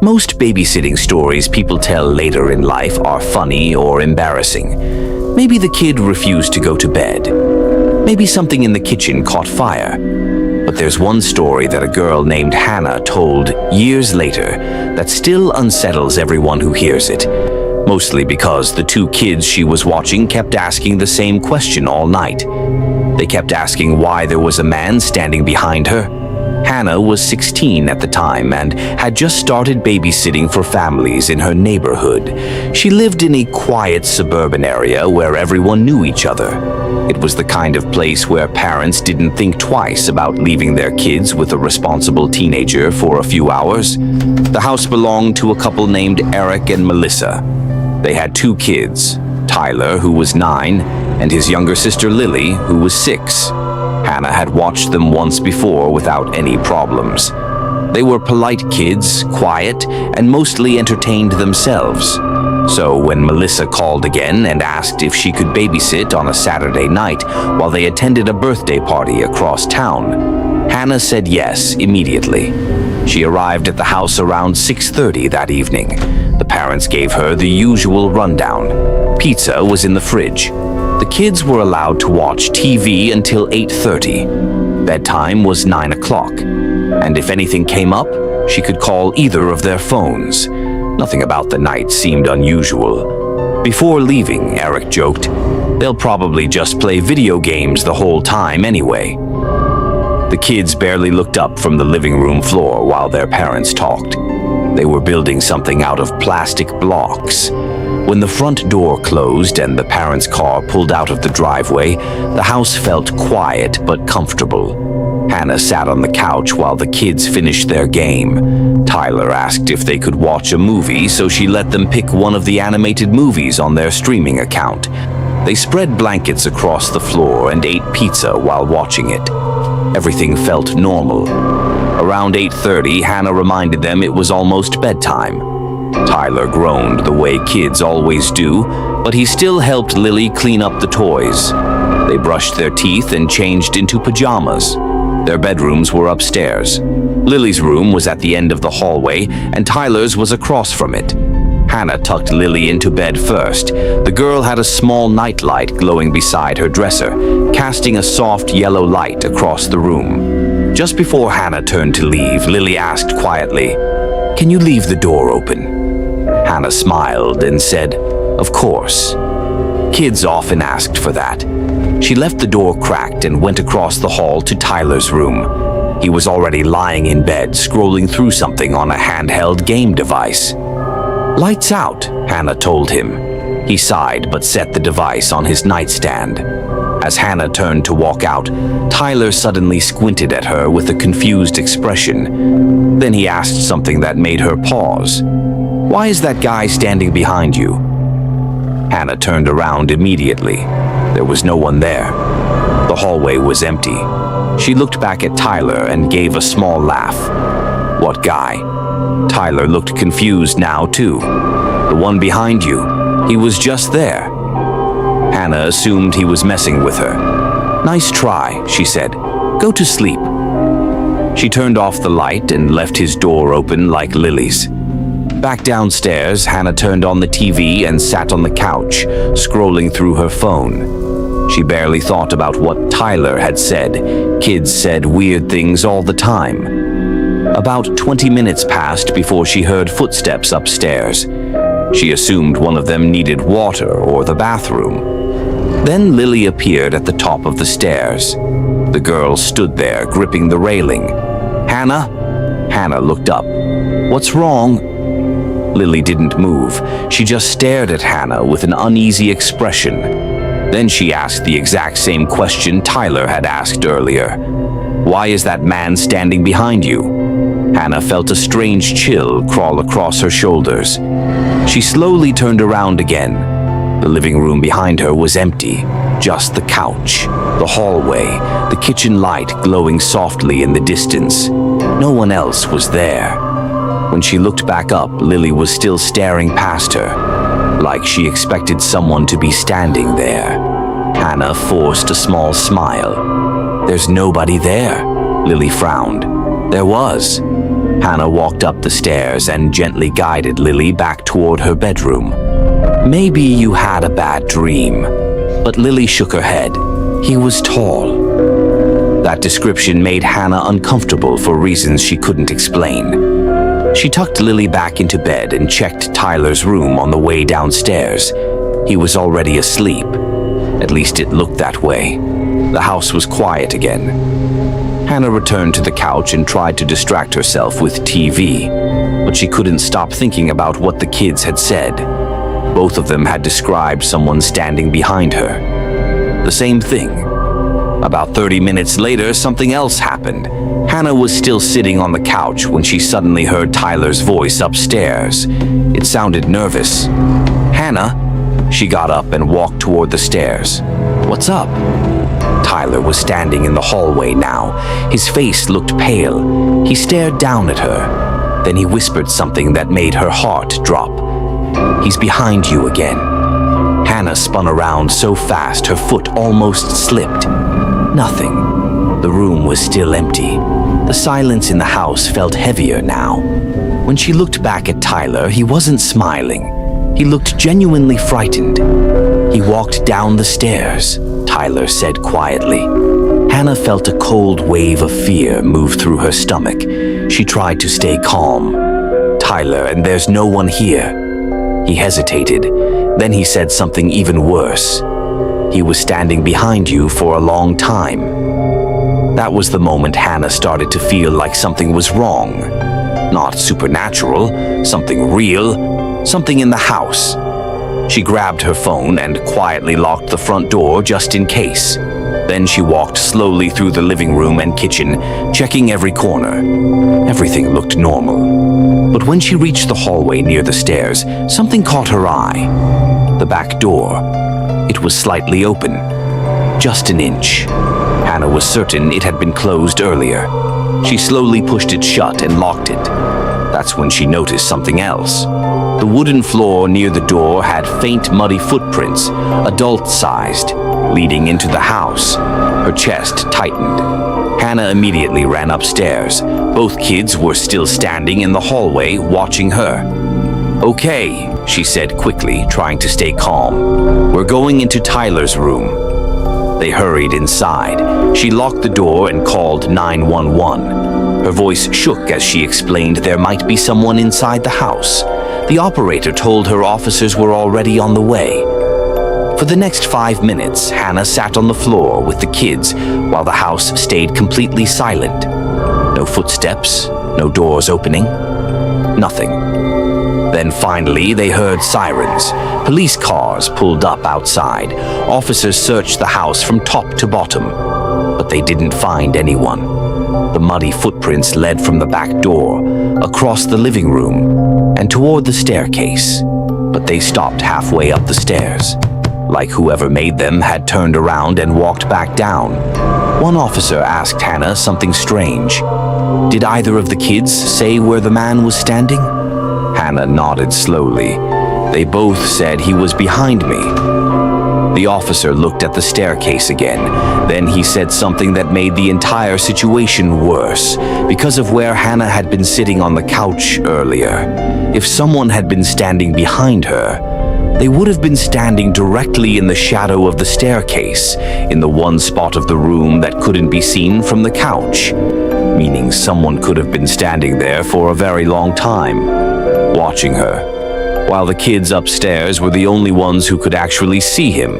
Most babysitting stories people tell later in life are funny or embarrassing. Maybe the kid refused to go to bed. Maybe something in the kitchen caught fire. But there's one story that a girl named Hannah told years later that still unsettles everyone who hears it. Mostly because the two kids she was watching kept asking the same question all night. They kept asking why there was a man standing behind her. Hannah was 16 at the time and had just started babysitting for families in her neighborhood. She lived in a quiet suburban area where everyone knew each other. It was the kind of place where parents didn't think twice about leaving their kids with a responsible teenager for a few hours. The house belonged to a couple named Eric and Melissa. They had two kids, Tyler, who was 9, and his younger sister Lily, who was 6. Hannah had watched them once before without any problems. They were polite kids, quiet, and mostly entertained themselves. So when Melissa called again and asked if she could babysit on a Saturday night while they attended a birthday party across town, Hannah said yes immediately. She arrived at the house around 6:30 that evening. The parents gave her the usual rundown. Pizza was in the fridge. The kids were allowed to watch TV until 8:30. Bedtime was 9 o'clock. And if anything came up, she could call either of their phones. Nothing about the night seemed unusual. Before leaving, Eric joked, "They'll probably just play video games the whole time anyway." The kids barely looked up from the living room floor while their parents talked. They were building something out of plastic blocks. When the front door closed and the parents' car pulled out of the driveway, the house felt quiet but comfortable. Hannah sat on the couch while the kids finished their game. Tyler asked if they could watch a movie, so she let them pick one of the animated movies on their streaming account. They spread blankets across the floor and ate pizza while watching it. Everything felt normal. Around 8:30, Hannah reminded them it was almost bedtime. Tyler groaned the way kids always do, but he still helped Lily clean up the toys. They brushed their teeth and changed into pajamas. Their bedrooms were upstairs. Lily's room was at the end of the hallway, and Tyler's was across from it. Hannah tucked Lily into bed first. The girl had a small nightlight glowing beside her dresser, casting a soft yellow light across the room. Just before Hannah turned to leave, Lily asked quietly, "Can you leave the door open?" Hannah smiled and said, "Of course." Kids often asked for that. She left the door cracked and went across the hall to Tyler's room. He was already lying in bed, scrolling through something on a handheld game device. "Lights out," Hannah told him. He sighed but set the device on his nightstand. As Hannah turned to walk out, Tyler suddenly squinted at her with a confused expression. Then he asked something that made her pause. "Why is that guy standing behind you?" Hannah turned around immediately. There was no one there. The hallway was empty. She looked back at Tyler and gave a small laugh. "What guy?" Tyler looked confused now, too. "The one behind you. He was just there." Hannah assumed he was messing with her. "Nice try," she said. "Go to sleep." She turned off the light and left his door open like Lily's. Back downstairs, Hannah turned on the TV and sat on the couch, scrolling through her phone. She barely thought about what Tyler had said. Kids said weird things all the time. About 20 minutes passed before she heard footsteps upstairs. She assumed one of them needed water or the bathroom. Then Lily appeared at the top of the stairs. The girl stood there, gripping the railing. "Hannah?" Hannah looked up. "What's wrong?" Lily didn't move. She just stared at Hannah with an uneasy expression. Then she asked the exact same question Tyler had asked earlier. "Why is that man standing behind you?" Hannah felt a strange chill crawl across her shoulders. She slowly turned around again. The living room behind her was empty. Just the couch, the hallway, the kitchen light glowing softly in the distance. No one else was there. When she looked back up, Lily was still staring past her, like she expected someone to be standing there. Hannah forced a small smile. "There's nobody there," Lily frowned. "There was." Hannah walked up the stairs and gently guided Lily back toward her bedroom. "Maybe you had a bad dream." But Lily shook her head. "He was tall." That description made Hannah uncomfortable for reasons she couldn't explain. She tucked Lily back into bed and checked Tyler's room on the way downstairs. He was already asleep. At least it looked that way. The house was quiet again. Hannah returned to the couch and tried to distract herself with TV, but she couldn't stop thinking about what the kids had said. Both of them had described someone standing behind her. The same thing. About 30 minutes later, something else happened. Hannah was still sitting on the couch when she suddenly heard Tyler's voice upstairs. It sounded nervous. "Hannah?" She got up and walked toward the stairs. "What's up?" Tyler was standing in the hallway now. His face looked pale. He stared down at her. Then he whispered something that made her heart drop. "He's behind you again." Hannah spun around so fast her foot almost slipped. Nothing. The room was still empty. The silence in the house felt heavier now. When she looked back at Tyler, he wasn't smiling. He looked genuinely frightened. "He walked down the stairs," Tyler said quietly. Hannah felt a cold wave of fear move through her stomach. She tried to stay calm. "Tyler, and there's no one here." He hesitated. Then he said something even worse. "He was standing behind you for a long time." That was the moment Hannah started to feel like something was wrong. Not supernatural, something real, something in the house. She grabbed her phone and quietly locked the front door just in case. Then she walked slowly through the living room and kitchen, checking every corner. Everything looked normal. But when she reached the hallway near the stairs, something caught her eye. The back door. It was slightly open. Just an inch. Hannah was certain it had been closed earlier. She slowly pushed it shut and locked it. That's when she noticed something else. The wooden floor near the door had faint, muddy footprints, adult-sized, leading into the house. Her chest tightened. Hannah immediately ran upstairs. Both kids were still standing in the hallway, watching her. "Okay," she said quickly, trying to stay calm. "We're going into Tyler's room." They hurried inside. She locked the door and called 911. Her voice shook as she explained there might be someone inside the house. The operator told her officers were already on the way. For the next 5 minutes, Hannah sat on the floor with the kids while the house stayed completely silent. No footsteps, no doors opening, nothing. Then finally, they heard sirens. Police cars pulled up outside. Officers searched the house from top to bottom, but they didn't find anyone. The muddy footprints led from the back door, across the living room, and toward the staircase. But they stopped halfway up the stairs, like whoever made them had turned around and walked back down. One officer asked Hannah something strange. "Did either of the kids say where the man was standing?" Hannah nodded slowly. "They both said he was behind me." The officer looked at the staircase again. Then he said something that made the entire situation worse. Because of where Hannah had been sitting on the couch earlier, if someone had been standing behind her, they would have been standing directly in the shadow of the staircase, in the one spot of the room that couldn't be seen from the couch, meaning someone could have been standing there for a very long time, watching her, while the kids upstairs were the only ones who could actually see him.